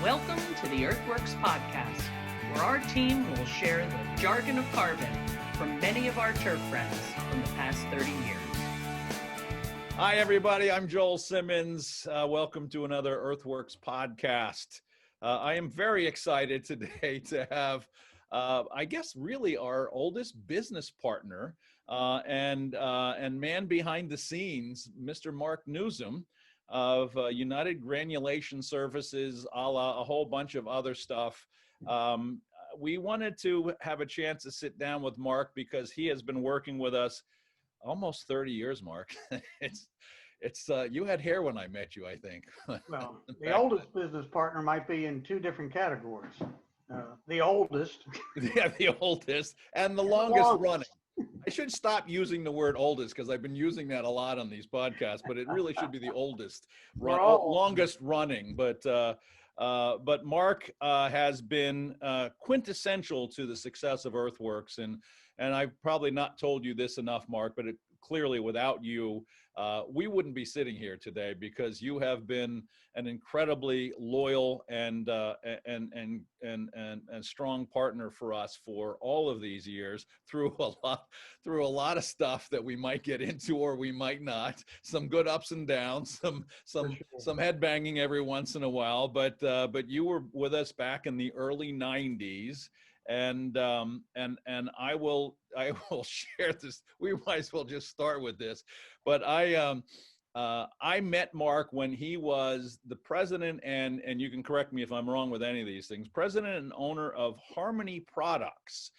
Welcome to the EarthWorks podcast, where our team will share the jargon of carbon from many of our turf friends from the past 30 years. Hi, everybody. I'm Joel Simmons. Welcome to another EarthWorks podcast. I am very excited today to have, I guess, really our oldest business partner and man behind the scenes, Mr. Mark Nuzum of United Granulation Services, a la a whole bunch of other stuff. We wanted to have a chance to sit down with Mark because he has been working with us almost 30 years, Mark. It's you had hair when I met you, I think. Well, the oldest business partner might be in two different categories. The oldest. Yeah, the oldest and the longest running. I should stop using the word oldest because I've been using that a lot on these podcasts, but it really should be the oldest, longest running. But Mark has been quintessential to the success of EarthWorks, and I've probably not told you this enough, Mark, but clearly without you, we wouldn't be sitting here today because you have been an incredibly loyal and strong partner for us for all of these years through a lot of stuff that we might get into or we might not. Some good ups and downs, some head banging every once in a while, but you were with us back in the early 90s. And I will share this. We might as well just start with this. But I met Mark when he was the president, and you can correct me if I'm wrong with any of these things, president and owner of Harmony Products,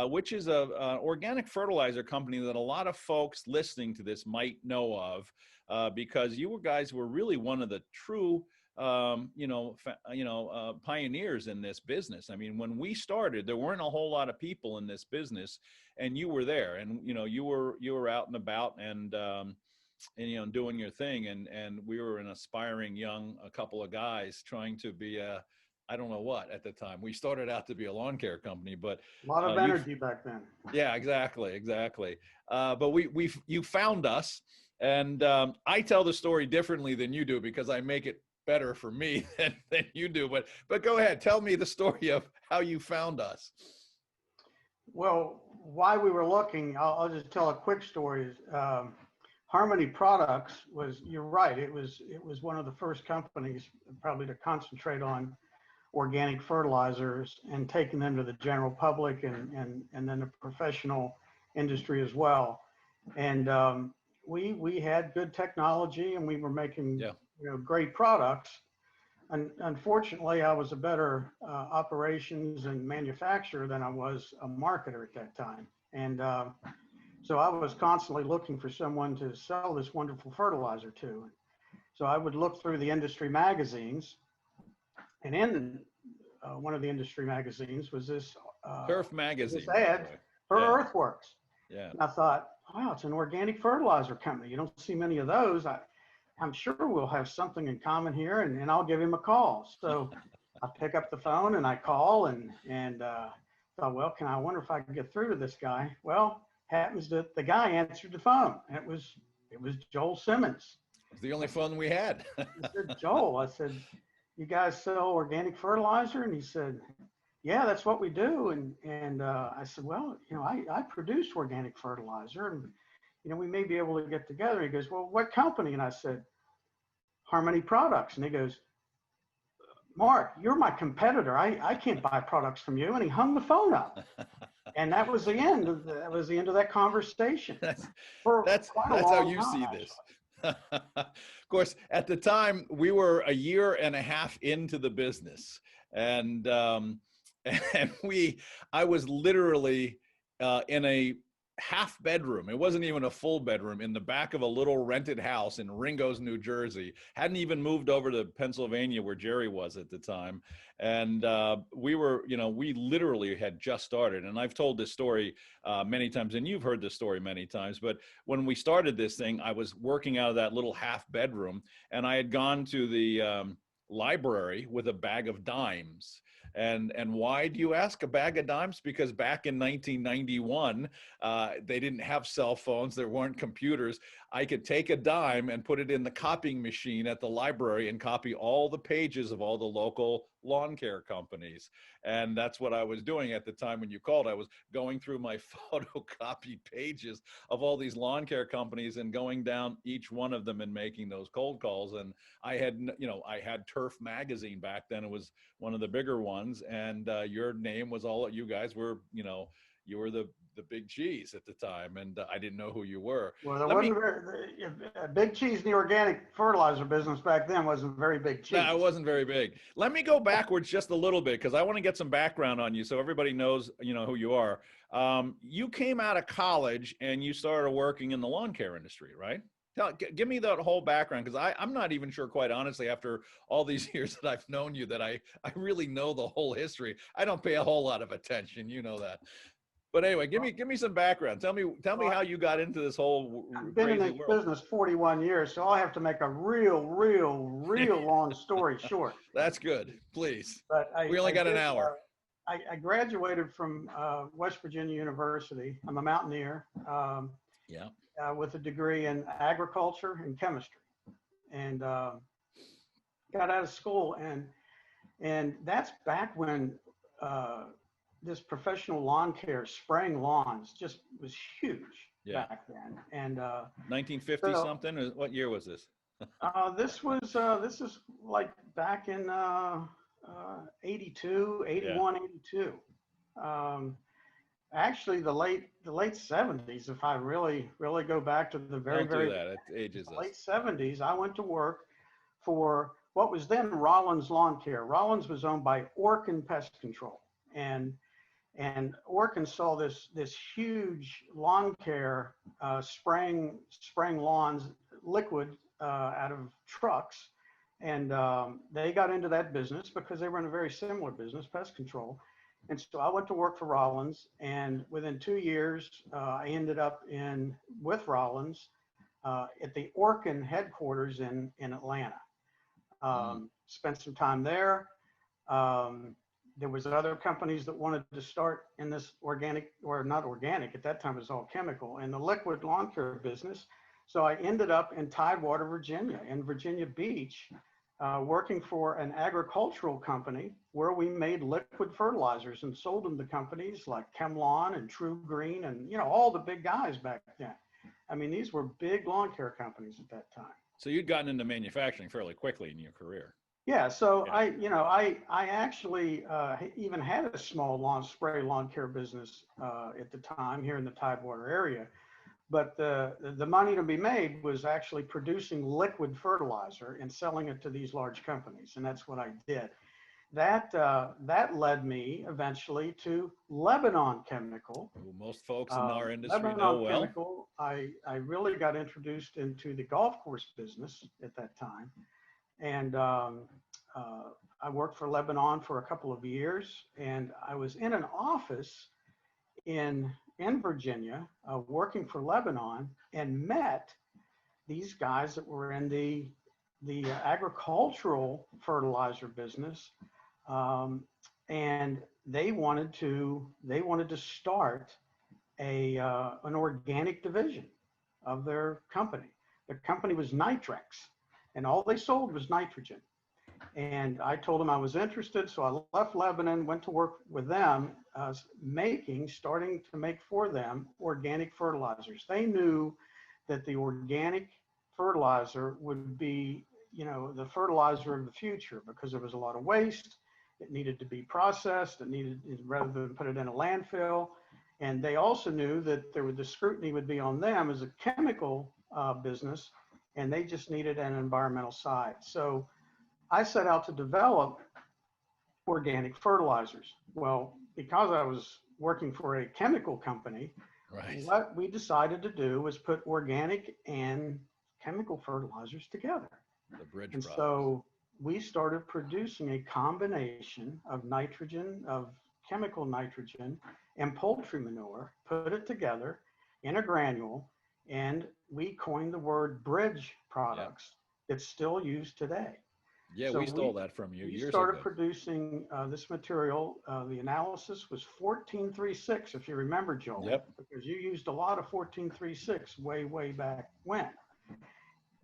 which is an organic fertilizer company that a lot of folks listening to this might know of, because you guys were really one of the true pioneers in this business. I mean, when we started, there weren't a whole lot of people in this business, and you were there, and you were out and about, and doing your thing, and we were an aspiring a couple of guys trying to be I don't know what at the time. We started out to be a lawn care company, but a lot of energy back then. Yeah, exactly. But you found us, and I tell the story differently than you do because I make it better for me than you do, but go ahead, tell me the story of how you found us. Well, why we were looking, I'll just tell a quick story. Harmony Products was, you're right, it was one of the first companies probably to concentrate on organic fertilizers and taking them to the general public and then the professional industry as well. And we had good technology, and we were making great products. And unfortunately, I was a better operations and manufacturer than I was a marketer at that time. And so I was constantly looking for someone to sell this wonderful fertilizer to. So I would look through the industry magazines, and in one of the industry magazines was this Turf magazine, this ad for EarthWorks. Yeah. And I thought, wow, it's an organic fertilizer company. You don't see many of those. I'm sure we'll have something in common here, and I'll give him a call. So I pick up the phone and I call and thought, well, I wonder if I can get through to this guy. Well, happens that the guy answered the phone. It was Joel Simmons. It's the only phone we had. I said, Joel, I said, you guys sell organic fertilizer? And he said, yeah, that's what we do. And I said, well, I produce organic fertilizer, and we may be able to get together. He goes, well, what company? And I said, Harmony Products. And he goes, Mark, you're my competitor. I can't buy products from you. And he hung the phone up. And that was the end. That was the end of that conversation. That's how you see this. Of course, at the time, we were a year and a half into the business. And I was literally in a half bedroom. It wasn't even a full bedroom in the back of a little rented house in Ringo's, New Jersey. Hadn't even moved over to Pennsylvania where Jerry was at the time. And we literally had just started. And I've told this story many times, and you've heard this story many times. But when we started this thing, I was working out of that little half bedroom, and I had gone to the library with a bag of dimes. And why do you ask? A bag of dimes? Because back in 1991, they didn't have cell phones. There weren't computers. I could take a dime and put it in the copying machine at the library and copy all the pages of all the local lawn care companies. And that's what I was doing at the time when you called. I was going through my photocopied pages of all these lawn care companies and going down each one of them and making those cold calls. And I had, I had Turf magazine back then. It was one of the bigger ones. And your name was all, you guys were, you were the big cheese at the time, and I didn't know who you were. Well, there wasn't a big cheese in the organic fertilizer business back then. Wasn't very big cheese. No, it wasn't very big. Let me go backwards just a little bit, because I want to get some background on you so everybody knows, who you are. You came out of college and you started working in the lawn care industry, right? Give me that whole background, because I'm not even sure, quite honestly, after all these years that I've known you, that I really know the whole history. I don't pay a whole lot of attention, you know that. But anyway, give me some background. Tell me how you got into this whole I've been in this business 41 years, so I'll have to make a real long story short. That's good, please. But we only got an hour. I graduated from West Virginia University. I'm a mountaineer. With a degree in agriculture and chemistry, and got out of school, and that's back when this professional lawn care, spraying lawns, just was huge back then. And 1950 something. What year was this? This is like back in 82, 81, 82. Actually, the late 70s. If I really go back to the very it ages late 70s, I went to work for what was then Rollins Lawn Care. Rollins was owned by Orkin Pest Control, and Orkin saw this huge lawn care spraying lawns, liquid out of trucks, and they got into that business because they were in a very similar business, pest control. And so I went to work for Rollins, and within 2 years, I ended up with Rollins at the Orkin headquarters in Atlanta. Spent some time there. There was other companies that wanted to start in this organic, or not organic, at that time it was all chemical, in the liquid lawn care business. So I ended up in Tidewater, Virginia, in Virginia Beach, working for an agricultural company where we made liquid fertilizers and sold them to companies like ChemLawn and True Green and, all the big guys back then. I mean, these were big lawn care companies at that time. So you'd gotten into manufacturing fairly quickly in your career. Yeah. So I actually even had a small lawn care business at the time here in the Tidewater area. But the money to be made was actually producing liquid fertilizer and selling it to these large companies. And that's what I did. That led me eventually to Lebanon Chemical. Most folks in our industry Lebanon know well. Chemical, I really got introduced into the golf course business at that time. And I worked for Lebanon for a couple of years. And I was in an office in Virginia, working for Lebanon, and met these guys that were in the agricultural fertilizer business, and they wanted to start an organic division of their company. The company was Nitrex, and all they sold was nitrogen. And I told them I was interested, so I left Lebanon, went to work with them, starting to make for them organic fertilizers. They knew that the organic fertilizer would be, the fertilizer of the future, because there was a lot of waste. It needed to be processed. Rather than put it in a landfill. And they also knew that the scrutiny would be on them as a chemical business, and they just needed an environmental side. So I set out to develop organic fertilizers. Well, because I was working for a chemical company, what we decided to do was put organic and chemical fertilizers together. The bridge and process. So we started producing a combination of nitrogen, of chemical nitrogen and poultry manure, put it together in a granule, and we coined the word bridge products that's still used today. Yeah, So we stole that from you we years started ago. producing this material. The analysis was 1436, if you remember, Joel, Yep. because you used a lot of 1436 way back when.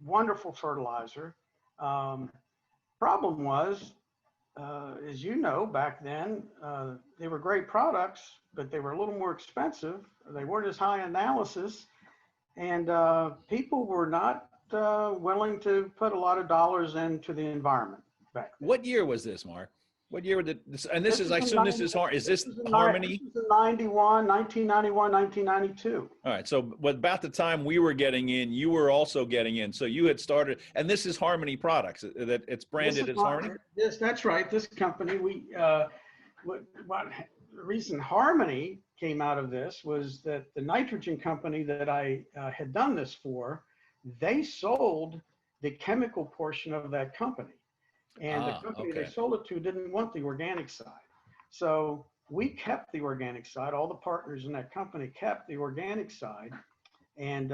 Wonderful fertilizer. Problem was, as you know, back then, they were great products, but they were a little more expensive. They weren't as high analysis, and people were not willing to put a lot of dollars into the environment back then. What year was this, Mark? What year did this? And this is, I in assume this 90 is is this This Harmony? was in 91, 1991, 1992. All right. So about the time we were getting in, you were also getting in. So you had started, and this is Harmony Products. That it's branded as Harmony. Yes, that's right. This company, what the reason Harmony came out of this was that the nitrogen company that I had done this for, they sold the chemical portion of that company. And the company they sold it to didn't want the organic side. So we kept the organic side. All the partners in that company kept the organic side, and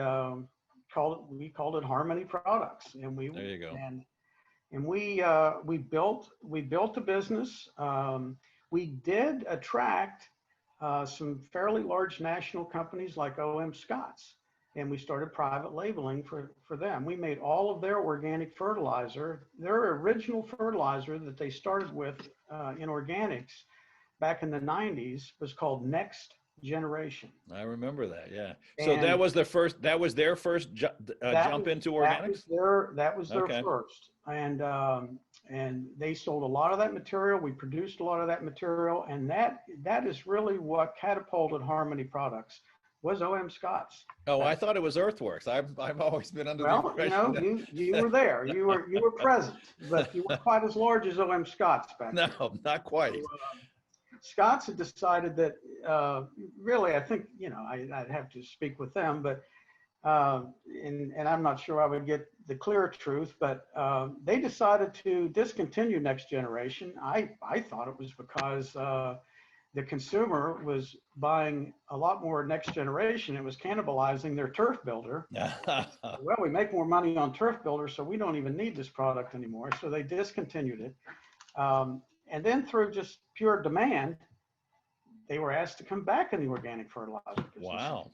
we called it Harmony Products. And There you go. And we built a business. We did attract some fairly large national companies like O.M. Scott's, and we started private labeling for them. We made all of their organic fertilizer. Their original fertilizer that they started with in organics back in the 90s was called Next Generation. I remember that. Yeah. So that was their first jump into organics. That was their first, and they sold a lot of that material. We produced a lot of that material, and that is really what catapulted Harmony Products. Was O.M. Scott's. Oh, I thought it was EarthWorks. I've always been under the impression that... you were there. You were present, but you weren't quite as large as O.M. Scott's back then. No, not quite. So, Scott's had decided that really, I think, I'd have to speak with them, but and I'm not sure I would get the clear truth, but they decided to discontinue Next Generation. I thought it was because the consumer was buying a lot more Next Generation. It was cannibalizing their turf builder. Well, we make more money on turf builder, so we don't even need this product anymore. So they discontinued it. And then through just pure demand, they were asked to come back in the organic fertilizer business. Wow.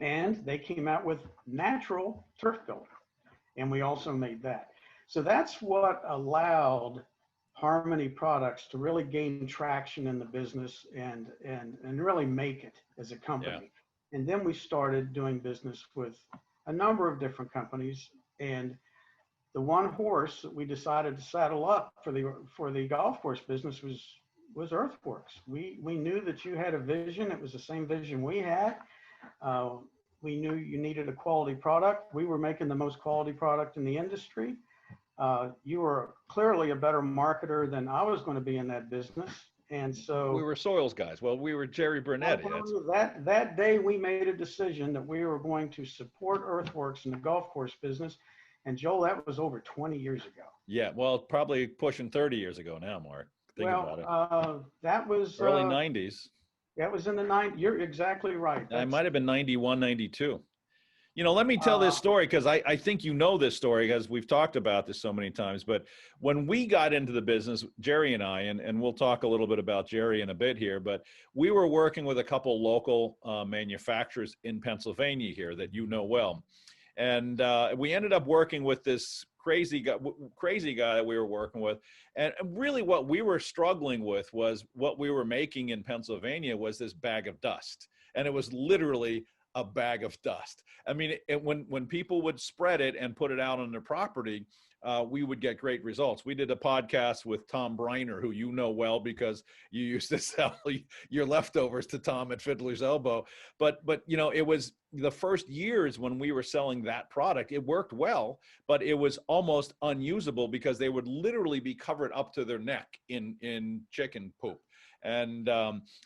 And they came out with natural turf builder. And we also made that. So that's what allowed Harmony Products to really gain traction in the business and really make it as a company. Yeah. And then we started doing business with a number of different companies, and the one horse that we decided to saddle up for the golf course business was EarthWorks. We knew that you had a vision. It was the same vision we had. We knew you needed a quality product. We were making the most quality product in the industry. You were clearly a better marketer than I was going to be in that business. And so we were soils guys. Well, we were Jerry Burnett. That day we made a decision that we were going to support EarthWorks in the golf course business. And Joel, that was over 20 years ago. Yeah, well, probably pushing 30 years ago now, Mark. Think about it. That was early 90s. That was in the 90s. You're exactly right. I might have been 91, 92. Let me tell this story because I think you know this story because we've talked about this so many times. But when we got into the business, Jerry and I, and we'll talk a little bit about Jerry in a bit here, but we were working with a couple local manufacturers in Pennsylvania here that you know well. And we ended up working with this crazy guy that we were working with. And really what we were struggling with was what we were making in Pennsylvania was this bag of dust. And it was literally a bag of dust. I mean, when people would spread it and put it out on their property, we would get great results. We did a podcast with Tom Briner, who you know well because you used to sell your leftovers to Tom at Fiddler's Elbow. But it was the first years when we were selling that product, it worked well, but it was almost unusable because they would literally be covered up to their neck in chicken poop. and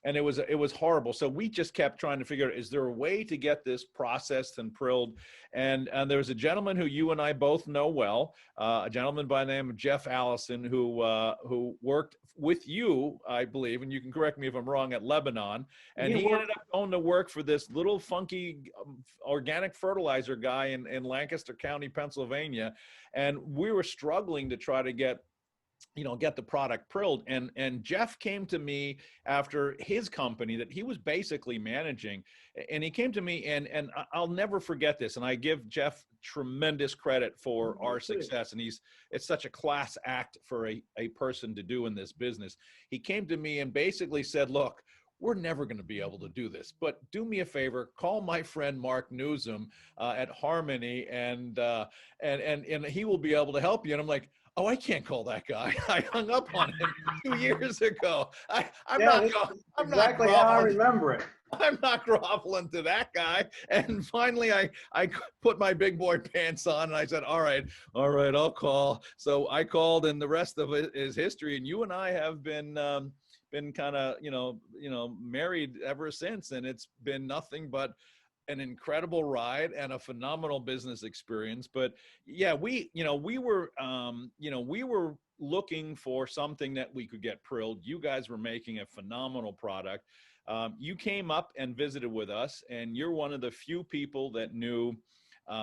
it was horrible. So we just kept trying to figure out, is there a way to get this processed and prilled? And there was a gentleman who you and I both know well, a gentleman by the name of Jeff Allison, who worked with you, I believe, and you can correct me if I'm wrong, at Lebanon. And he ended up going to work for this little funky organic fertilizer guy in Lancaster County, Pennsylvania. And we were struggling to try to get the product prilled. And Jeff came to me after his company that he was basically managing. And he came to me, and I'll never forget this. And I give Jeff tremendous credit for our success. And it's such a class act for a person to do in this business. He came to me and basically said, look, we're never going to be able to do this, but do me a favor, call my friend Mark Nuzum at Harmony, and he will be able to help you. And I'm like, oh, I can't call that guy. I hung up on him 2 years ago. I'm not how I remember it. I'm not groveling to that guy. And finally, I put my big boy pants on, and I said, all right, I'll call. So I called, and the rest of it is history. And you and I have been kind of, married ever since. And it's been nothing but an incredible ride and a phenomenal business experience. But yeah, we were looking for something that we could get prilled. You guys were making a phenomenal product. You came up and visited with us, and you're one of the few people that knew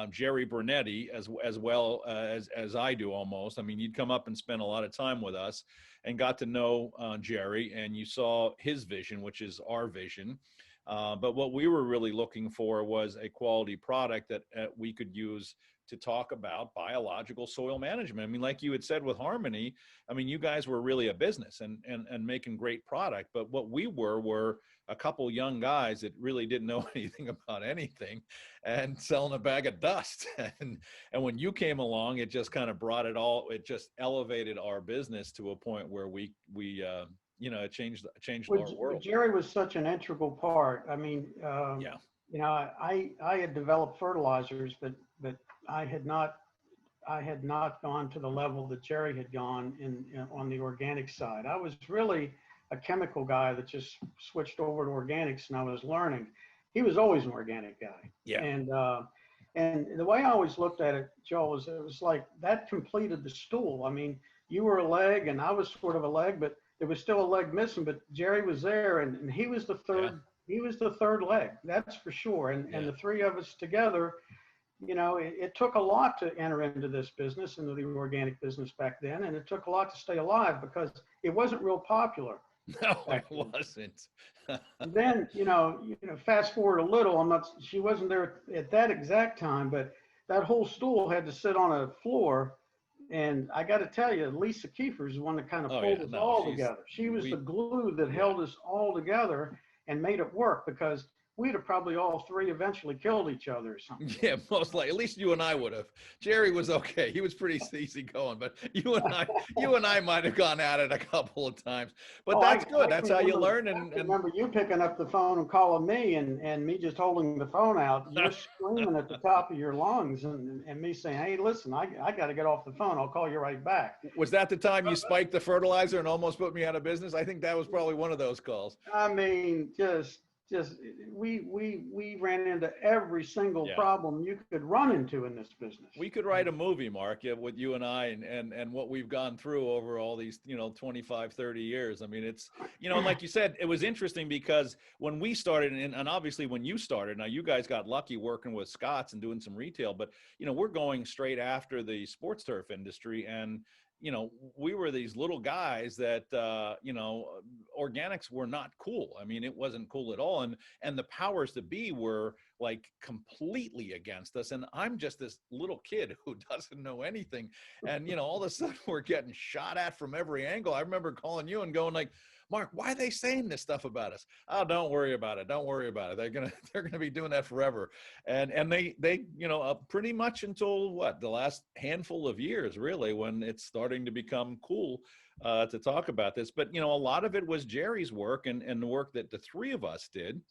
Jerry Bernetti as well as I do almost. I mean, you'd come up and spend a lot of time with us and got to know Jerry, and you saw his vision, which is our vision. But what we were really looking for was a quality product that we could use to talk about biological soil management. I mean, like you had said with Harmony, I mean, you guys were really a business and making great product. But what we were a couple young guys that really didn't know anything about anything and selling a bag of dust. And when you came along, it just kind of it just elevated our business to a point where we it changed our world. Jerry was such an integral part. I mean, I had developed fertilizers, but I had not gone to the level that Jerry had gone on the organic side. I was really a chemical guy that just switched over to organics, and I was learning. He was always an organic guy. Yeah. And the way I always looked at it, Joel, was it was like that completed the stool. I mean, you were a leg, and I was sort of a leg, but there was still a leg missing. But Jerry was there, and he was the third. Yeah. He was the third leg. That's for sure. And the three of us together. It took a lot to enter into this business, into the organic business back then, and it took a lot to stay alive because it wasn't real popular. No, it wasn't. Then, fast forward a little, she wasn't there at that exact time, but that whole stool had to sit on a floor. And I got to tell you, Lisa Kiefer is the one that kind of pulled us all together. She was the glue that held us all together and made it work, because we'd have probably all three eventually killed each other or something. Yeah, most likely. At least you and I would have. Jerry was okay. He was pretty easy going, but you and I might have gone at it a couple of times. But that's good. That's how you learn. And remember you picking up the phone and calling me, and me just holding the phone out. You're screaming at the top of your lungs, and me saying, "Hey, listen, I got to get off the phone. I'll call you right back." Was that the time you spiked the fertilizer and almost put me out of business? I think that was probably one of those calls. I mean, just we ran into every single problem you could run into in this business. We could write a movie, Mark, with you and I and what we've gone through over all these 25, 30 years. I mean, it's like you said, it was interesting because when we started, and obviously when you started, now you guys got lucky working with Scott's and doing some retail, but we're going straight after the sports turf industry, and we were these little guys that, organics were not cool. I mean, it wasn't cool at all. And the powers that be were like completely against us. And I'm just this little kid who doesn't know anything. And, all of a sudden we're getting shot at from every angle. I remember calling you and going like, Mark, why are they saying this stuff about us? Oh, don't worry about it. Don't worry about it. They're gonna be doing that forever. And they pretty much until the last handful of years, really, when it's starting to become cool to talk about this. But a lot of it was Jerry's work and the work that the three of us did.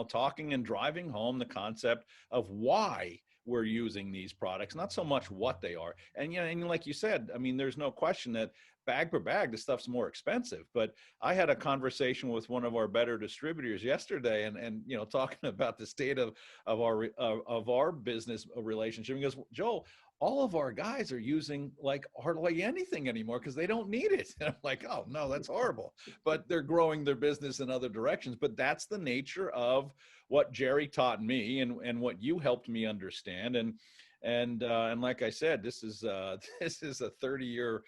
Talking and driving home the concept of why we're using these products, not so much what they are. And, you know, and like you said, I mean, there's no question that bag per bag, the stuff's more expensive. But I had a conversation with one of our better distributors yesterday, and you know, talking about the state of our business relationship. He goes, Joel, all of our guys are using like hardly anything anymore because they don't need it. And I'm like, oh no, that's horrible. But they're growing their business in other directions. But that's the nature of what Jerry taught me, and what you helped me understand. And like I said, this is a 30-year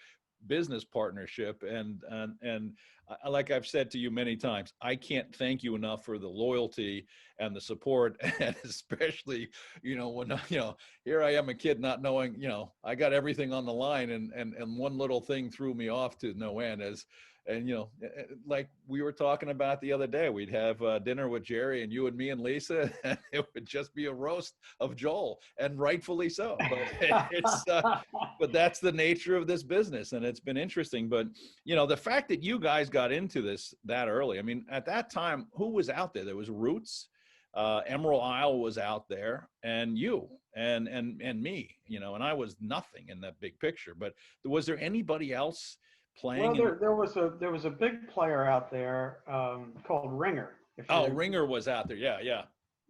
business partnership, and like I've said to you many times, I can't thank you enough for the loyalty and the support, and especially, you know, when, you know, here I am, a kid not knowing, you know, I got everything on the line, and one little thing threw me off to no end. And you know, like we were talking about the other day, we'd have dinner with Jerry and you and me and Lisa, and it would just be a roast of Joel, and rightfully so. But but that's the nature of this business, and it's been interesting. But you know, the fact that you guys got into this that early, I mean, at that time, who was out there? There was Roots, Emerald Isle was out there, and you and me, you know, and I was nothing in that big picture. But was there anybody else playing? Well, there was a big player out there called Ringer. Ringer was out there. Yeah, yeah.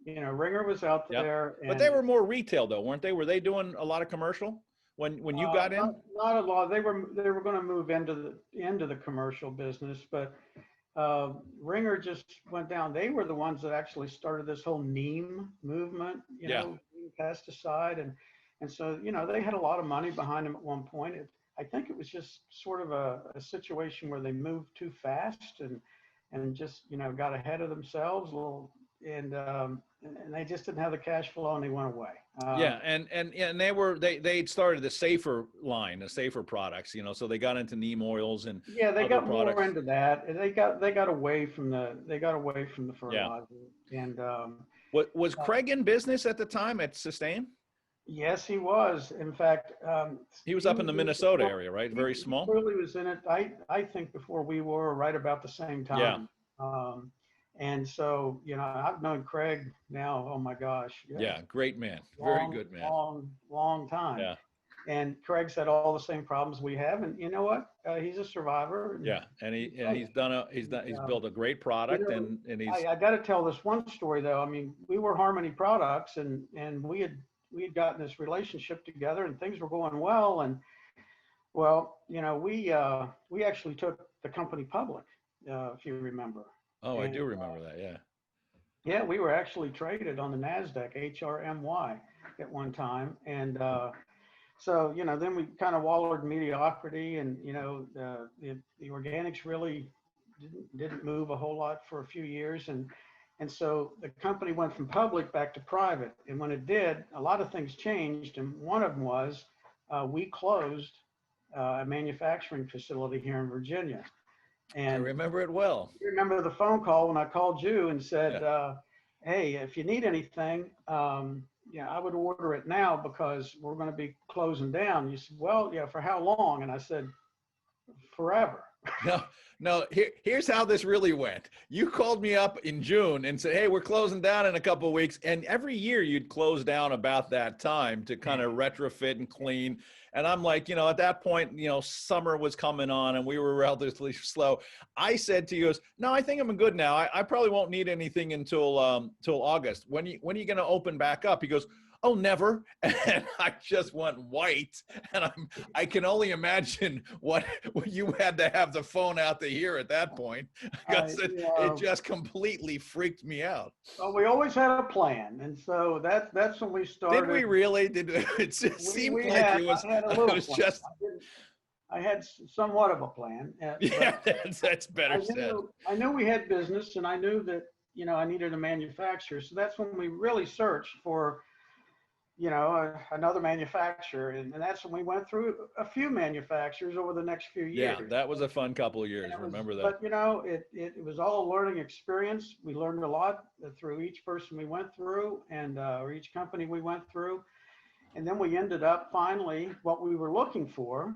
You know, Ringer was out there. But they were more retail though, weren't they? Were they doing a lot of commercial when you got in? Not a lot. They were going to move into the commercial business, but Ringer just went down. They were the ones that actually started this whole neem movement, you know, pesticide, and so, you know, they had a lot of money behind them at one point. I think it was just sort of a situation where they moved too fast and just, you know, got ahead of themselves a little, and they just didn't have the cash flow, and they went away. And they'd started the safer line, the safer products, you know, so they got into neem oils and they got products. More into that. And they got away from the fertilizer. Yeah. And was Craig in business at the time at Sustain? Yes, he was. In fact, he was up in the Minnesota area, right? Very small. He clearly was in it. I think before we were, right about the same time. Yeah. And so, you know, I've known Craig now, oh my gosh. Yeah, great man. Very good man. Long time. Yeah. And Craig's had all the same problems we have. And you know what? He's a survivor. Yeah. And he's built a great product, you know, and he's. I got to tell this one story though. I mean, we were Harmony Products, and we had gotten this relationship together, and things were going well. And well, you know, we actually took the company public, if you remember. Oh, I do remember that. Yeah. Yeah, we were actually traded on the NASDAQ, HRMY, at one time. And so, you know, then we kind of wallowed in mediocrity, and, you know, the organics really didn't move a whole lot for a few years. And so the company went from public back to private. And when it did, a lot of things changed. And one of them was we closed a manufacturing facility here in Virginia. And I remember it well. You remember the phone call when I called you and said, hey, if you need anything, yeah, I would order it now because we're going to be closing down. You said, well, yeah, for how long? And I said, forever. No, here's how this really went. You called me up in June and said, hey, we're closing down in a couple of weeks. And every year you'd close down about that time to kind of retrofit and clean. And I'm like, you know, at that point, you know, summer was coming on and we were relatively slow. I said to you, no, I think I'm good now. I probably won't need anything until August. When are you going to open back up? He goes, oh, never. And I just went white. And I can only imagine what you had to have the phone out to hear at that point, because it just completely freaked me out. Well, we always had a plan. And so that's when we started. Did we really? It seemed like it was just. I had somewhat of a plan. Yeah, that's better said. I knew we had business, and I knew that, you know, I needed a manufacturer. So that's when we really searched for, you know, another manufacturer. And that's when we went through a few manufacturers over the next few years. Yeah, that was a fun couple of years. Remember that. But, you know, it was all a learning experience. We learned a lot through each person we went through, and or each company we went through. And then we ended up finally, what we were looking for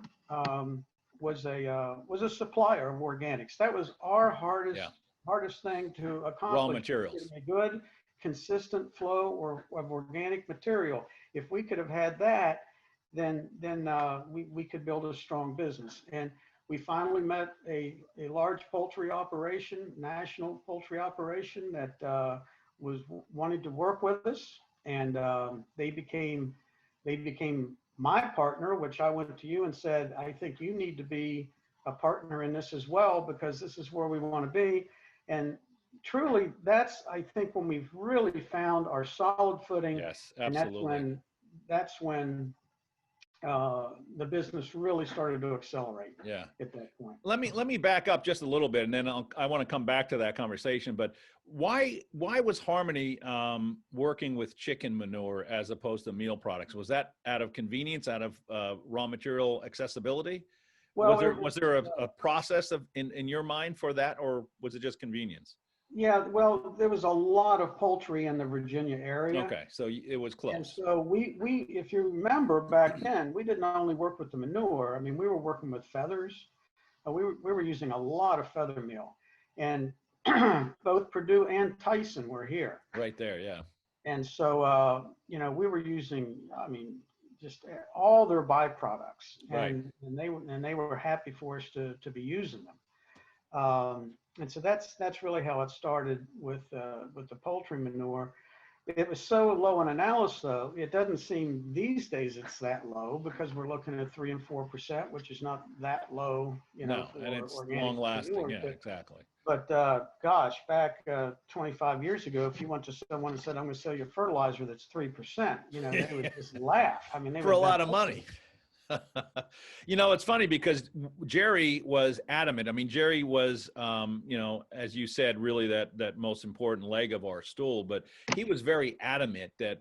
was a supplier of organics. That was our hardest thing to accomplish. Raw materials. Getting a good consistent flow or of organic material. If we could have had that, then we could build a strong business. And we finally met a large poultry operation, national poultry operation that was wanted to work with us, and they became my partner, which I went to you and said, I think you need to be a partner in this as well, because this is where we want to be. And truly, that's, I think, when we've really found our solid footing. Yes, And absolutely. that's when the business really started to accelerate. Yeah. At that point. Let me back up just a little bit, and then I want to come back to that conversation. But why was Harmony working with chicken manure as opposed to meal products? Was that out of convenience, out of raw material accessibility? Well, was there a process of in your mind for that, or was it just convenience? Yeah, well, there was a lot of poultry in the Virginia area. Okay, so it was close. And so we if you remember back then, we didn't only work with the manure. I mean, we were working with feathers. We were using a lot of feather meal, and both Purdue and Tyson were here. Right there, yeah. And so we were using, I mean, just all their byproducts, and right. and they were happy for us to be using them. And so that's really how it started with the poultry manure. It was so low in analysis, though. It doesn't seem these days it's that low, because we're looking at 3 and 4%, which is not that low, No, and it's long lasting. manure, Yeah, exactly. But gosh, back 25 years ago, if you went to someone and said, "I'm going to sell you fertilizer that's 3%," they would just laugh. I mean, they for a lot of money. It's funny because Jerry was adamant. I mean, Jerry was, as you said, really that most important leg of our stool, but he was very adamant that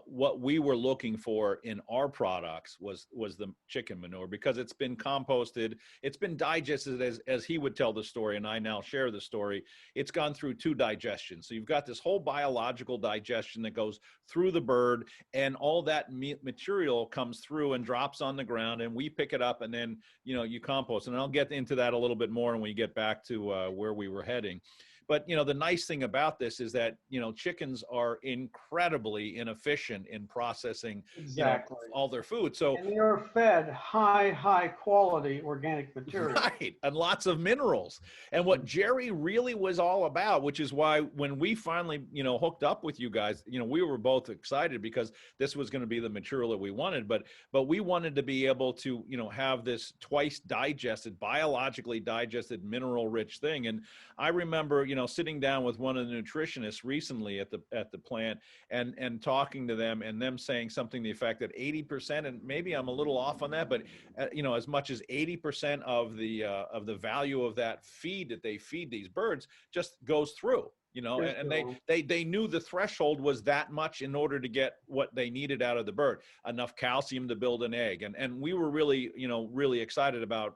what we were looking for in our products was the chicken manure, because it's been composted, it's been digested, as he would tell the story, and I now share the story. It's gone through 2 digestions. So you've got this whole biological digestion that goes through the bird, and all that material comes through and drops on the ground, and we pick it up, and then you compost. And I'll get into that a little bit more when we get back to where we were heading. But the nice thing about this is that chickens are incredibly inefficient in processing exactly all their food. So and they are fed high quality organic material, right, and lots of minerals. And what Jerry really was all about, which is why when we finally hooked up with you guys, we were both excited, because this was going to be the material that we wanted. But we wanted to be able to have this twice digested, biologically digested, mineral rich thing. And I remember sitting down with one of the nutritionists recently at the plant and talking to them, and them saying something to the effect that 80%, and maybe I'm a little off on that, but as much as 80% of the value of that feed that they feed these birds just goes through. And they knew the threshold was that much in order to get what they needed out of the bird, enough calcium to build an egg. And we were really, really excited about,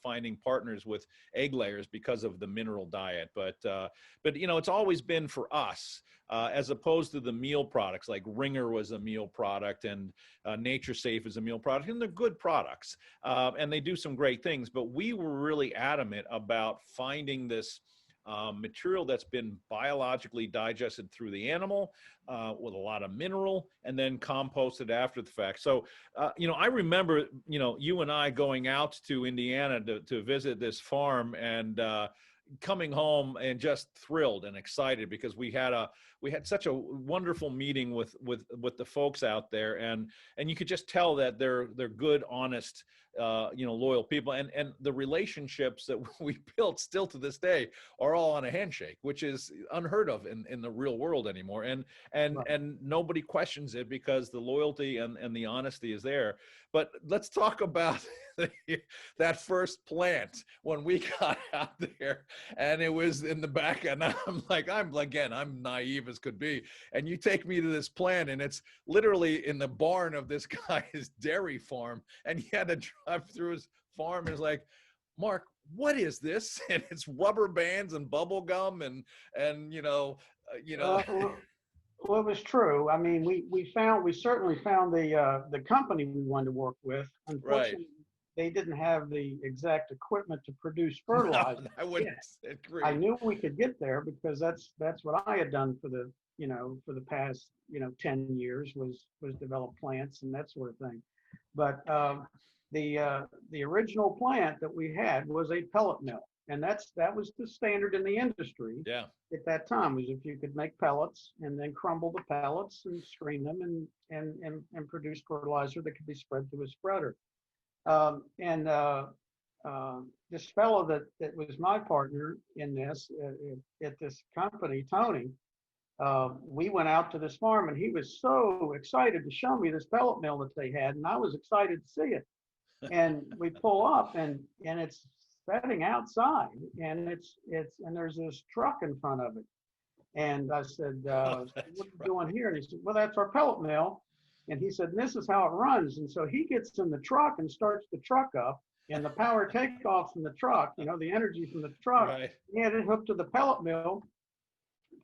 finding partners with egg layers because of the mineral diet. But it's always been for us, as opposed to the meal products, like Ringer was a meal product, and Nature Safe is a meal product, and they're good products. And they do some great things, but we were really adamant about finding this material that's been biologically digested through the animal, with a lot of mineral, and then composted after the fact. So, I remember, you and I going out to Indiana to visit this farm, and coming home and just thrilled and excited, because we had such a wonderful meeting with the folks out there, and you could just tell that they're good, honest, loyal people, and the relationships that we built still to this day are all on a handshake, which is unheard of in the real world anymore. And nobody questions it, because the loyalty and the honesty is there. But let's talk about that first plant when we got out there, and it was in the back, and I'm naive as could be. And you take me to this plant, and it's literally in the barn of this guy's dairy farm, and he had to drive through his farm, and it's like, Mark, what is this? And it's rubber bands and bubble gum and Well, it was true. I mean, we certainly found the company we wanted to work with. Unfortunately, right. They didn't have the exact equipment to produce fertilizer. No, I wouldn't agree. I knew we could get there, because that's what I had done for the for the past, 10 years was develop plants and that sort of thing. But the original plant that we had was a pellet mill, and that was the standard in the industry Yeah. at that time, was if you could make pellets and then crumble the pellets and screen them and produce fertilizer that could be spread through a spreader. And this fellow that was my partner in this at this company, Tony, we went out to this farm and he was so excited to show me this pellet mill that they had, and I was excited to see it. And we pull up and it's setting outside, and and there's this truck in front of it. And I said, Oh, what are you right. doing here? And he said, well, that's our pellet mill. And he said, this is how it runs. And so he gets in the truck and starts the truck up, and the power takeoff from the truck, the energy from the truck, Right. he had it hooked to the pellet mill,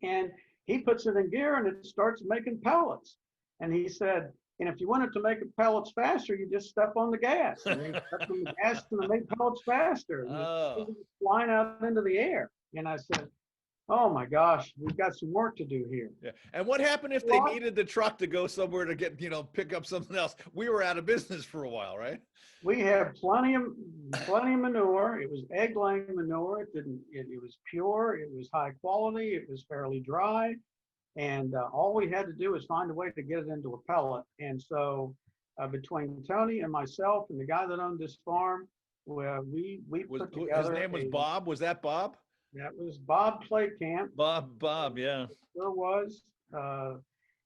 and he puts it in gear and it starts making pellets. And he said, and if you wanted to make pellets faster, you just step on the gas. And he stepped on the gas and make pellets faster. And Oh. it was flying out into the air. And I said, oh my gosh, we've got some work to do here. Yeah. And what happened if they needed the truck to go somewhere to get, pick up something else? We were out of business for a while, right? We had plenty of manure. It was egg-laying manure. It was pure. It was high quality. It was fairly dry. And all we had to do was find a way to get it into a pellet. And so between Tony and myself and the guy that owned this farm, we put together. His name was Bob. Was that Bob? That was Bob Claycamp. Bob, yeah. Sure was.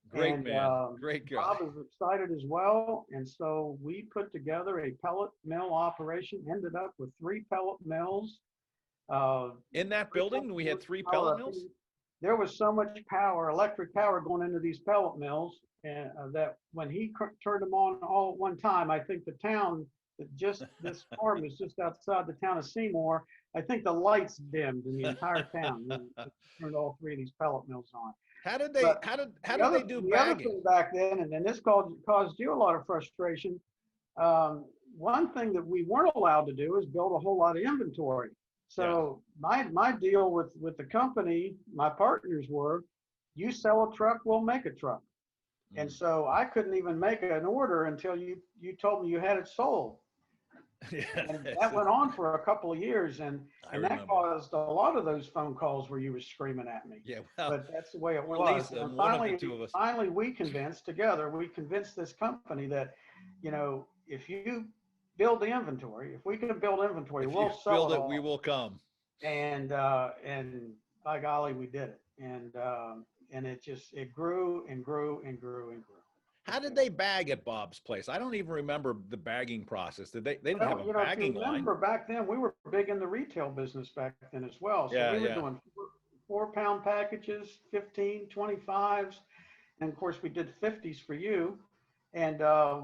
Great man. Great guy. Bob was excited as well. And so we put together a pellet mill operation, ended up with 3 pellet mills. In that building, we had 3 pellet mills? There was so much power, electric power going into these pellet mills, and that when he turned them on all at one time, I think the town, this farm is just outside the town of Seymour, I think the lights dimmed in the entire town when he turned all 3 of these pellet mills on. How did they do the other bagging? thing back then, and then this caused you a lot of frustration. One thing that we weren't allowed to do is build a whole lot of inventory. So my deal with the company, my partners were, you sell a truck, we'll make a truck. And so I couldn't even make an order until you told me you had it sold. And that went on for a couple of years, and that caused a lot of those phone calls where you were screaming at me. Yeah, well, but that's the way it was. Lisa, And one of the two of us. finally, we convinced this company that, if you build the inventory, if we can build inventory, if we'll you sell build it it, all. we will come. And by golly, we did it. And it grew and grew and grew and grew. How did they bag at Bob's place? I don't even remember the bagging process. They didn't have a bagging if you line. remember back then, we were big in the retail business back then as well. So we were doing 4-pound packages, 15, 25s, and of course we did 50s for you. And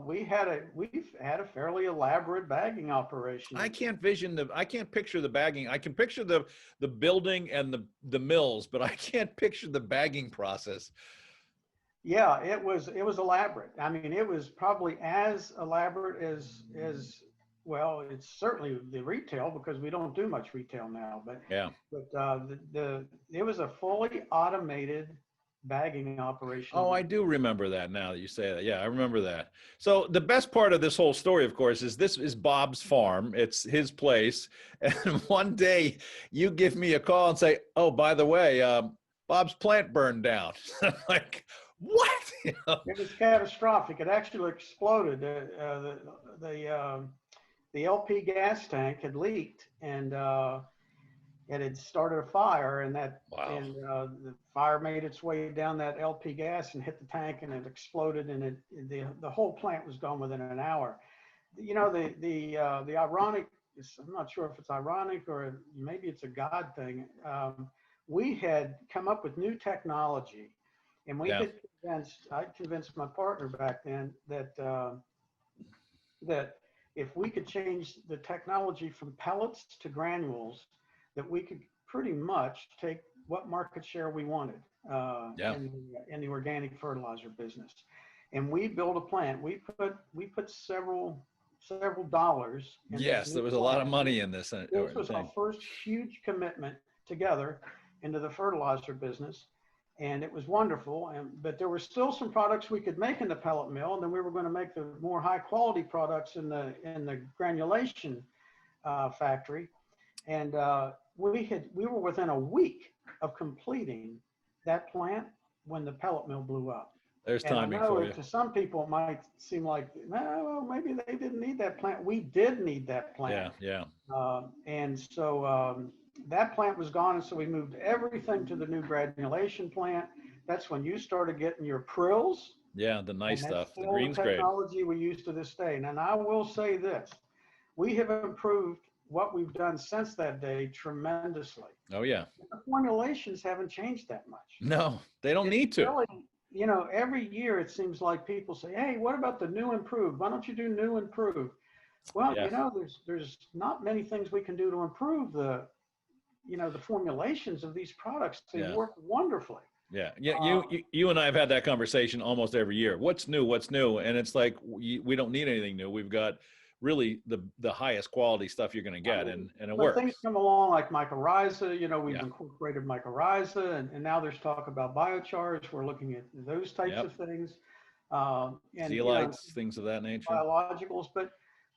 we've had a fairly elaborate bagging operation. I can't picture the bagging. I can picture the building and the mills, but I can't picture the bagging process. Yeah, it was elaborate. I mean, it was probably as elaborate as well. It's certainly the retail, because we don't do much retail now. But it was a fully automated bagging operation. Oh, I do remember that now that you say that. Yeah, I remember that. So the best part of this whole story, of course, is this is Bob's farm. It's his place. And one day you give me a call and say, oh, by the way, Bob's plant burned down. I'm like, what? It was catastrophic. It actually exploded. The LP gas tank had leaked, and it had started a fire, and the fire made its way down that LP gas and hit the tank, and it exploded, and the whole plant was gone within an hour. The ironic, I'm not sure if it's ironic or maybe it's a God thing. We had come up with new technology, and I convinced my partner back then that if we could change the technology from pellets to granules, that we could pretty much take what market share we wanted in the organic fertilizer business. And we built a plant. We put several dollars. Yes, there was a lot of money in this. This was our first huge commitment together into the fertilizer business. and it was wonderful. But there were still some products we could make in the pellet mill, and then we were going to make the more high quality products in the granulation factory. And we were within a week of completing that plant when the pellet mill blew up. There's And I timing know for you. to some people it might seem like, no, well, maybe they didn't need that plant. We did need that plant. Yeah. And so that plant was gone, and so we moved everything to the new granulation plant. That's when you started getting your prills. Yeah, the nice And stuff. that's The still green's great. technology we use to this day. And I will say this, we have improved what we've done since that day tremendously. Oh, yeah. The formulations haven't changed that much. No, they don't need to. Really, you know, every year it seems like people say, hey, what about the new improved? Why don't you do new improved? Well, Yeah. you know, there's not many things we can do to improve the formulations of these products. They work wonderfully. Yeah. You and I have had that conversation almost every year. What's new? And it's like, we don't need anything new. We've got really the highest quality stuff you're going to get, and it works. Things come along like mycorrhiza, you know, we've incorporated mycorrhiza, and now there's talk about biochars. We're looking at those types of things. And zeolites, things of that nature. Biologicals,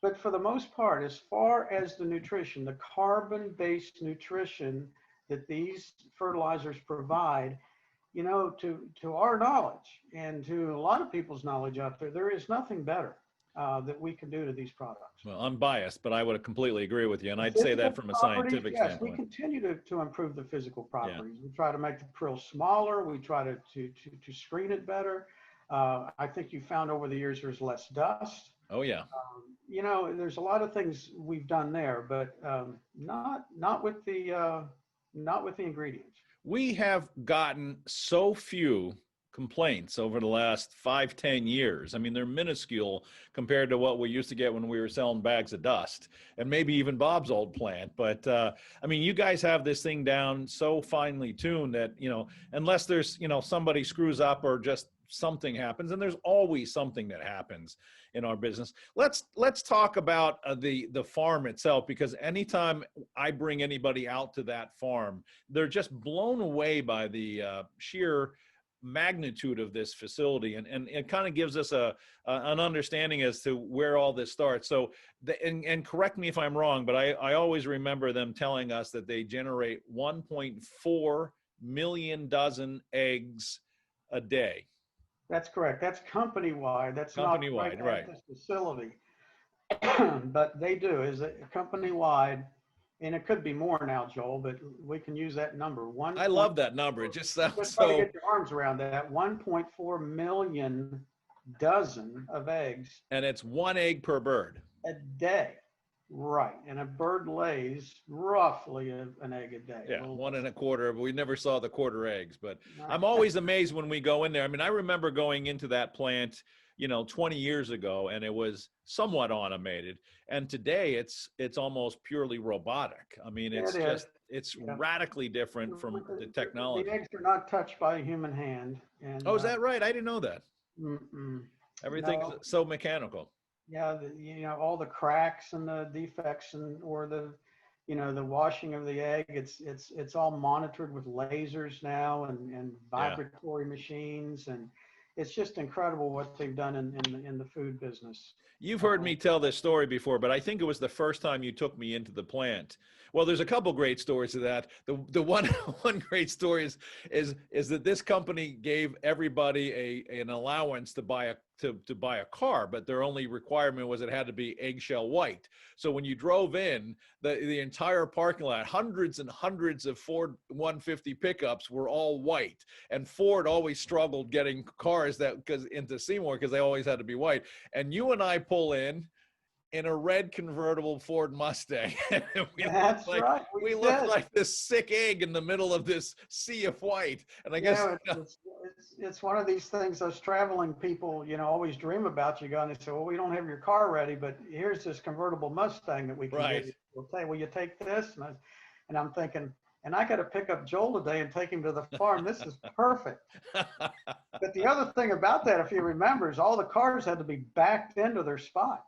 but for the most part, as far as the nutrition, the carbon-based nutrition that these fertilizers provide, you know, to our knowledge and to a lot of people's knowledge out there, there is nothing better that we can do to these products. Well, I'm biased, but I would completely agree with you, and I'd say that from a scientific standpoint. We continue to improve the physical properties. We try to make the prill smaller. We try to screen it better. I think you found over the years there's less dust. Oh yeah. You know, there's a lot of things we've done there, but not with the ingredients. We have gotten so few complaints over the last 5-10 years. I mean, they're minuscule compared to what we used to get when we were selling bags of dust, and maybe even Bob's old plant. But I mean, you guys have this thing down so finely tuned that, you know, unless there's, you know, somebody screws up or just something happens, and there's always something that happens in our business. Let's talk about the farm itself, because anytime I bring anybody out to that farm, they're just blown away by the sheer magnitude of this facility, and it kind of gives us an understanding as to where all this starts. So and correct me if I'm wrong, but I always remember them telling us that they generate 1.4 million dozen eggs a day. That's correct. That's company-wide. That's company-wide, not right? This facility, but they do is a company-wide. And it could be more now, Joel, but we can use that number. I love that number. It just sounds just so. Try to get your arms around that. 1.4 million dozen of eggs. And it's one egg per bird. A day. Right. And a bird lays roughly an egg a day. Yeah, 1.25. We never saw the quarter eggs, but I'm always amazed when we go in there. I mean, I remember going into that plant, you know, 20 years ago, and it was somewhat automated. And today it's almost purely robotic. I mean, it's radically different from the technology. The eggs are not touched by a human hand. And, is that right? I didn't know that. Everything's so mechanical. Yeah, you know, all the cracks and the defects or the washing of the egg, it's all monitored with lasers now and vibratory machines, and it's just incredible what they've done in the food business. You've heard me tell this story before, but I think it was the first time you took me into the plant. Well, there's a couple great stories of that. The one great story is that this company gave everybody an allowance to buy a car, but their only requirement was it had to be eggshell white. So when you drove in, the entire parking lot, hundreds and hundreds of Ford 150 pickups were all white. And Ford always struggled getting cars into Seymour because they always had to be white. And you and I pull in a red convertible Ford Mustang. That's right. We look like this sick egg in the middle of this sea of white. And I guess it's one of these things those traveling people, you know, always dream about. You go and they say, well, we don't have your car ready, but here's this convertible Mustang that we can get you. We'll say, will you take this? And I'm thinking, and I got to pick up Joel today and take him to the farm. This is perfect. But the other thing about that, if you remember, is all the cars had to be backed into their spot.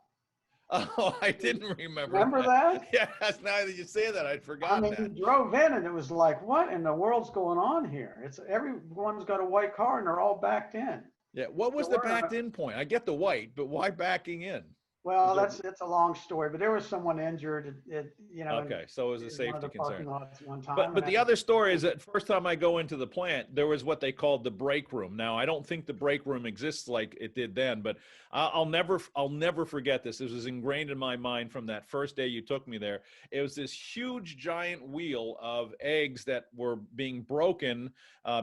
Oh, I didn't remember Remember that. that? Yes, now that you say that, I'd I forgotten mean, that. you drove in and it was like, what in the world's going on here? It's everyone's got a white car and they're all backed in. Yeah, what was So the we're in backed in point? I get the white, but why backing in? Was well, there it's a long story, but there was someone injured, okay, so it was a in one of safety the concern. parking lots one time, But and the that was other story is that first time I go into the plant, there was what they called the break room. Now I don't think the break room exists like it did then, but I'll never forget this. This was ingrained in my mind from that first day you took me there. It was this huge giant wheel of eggs that were being broken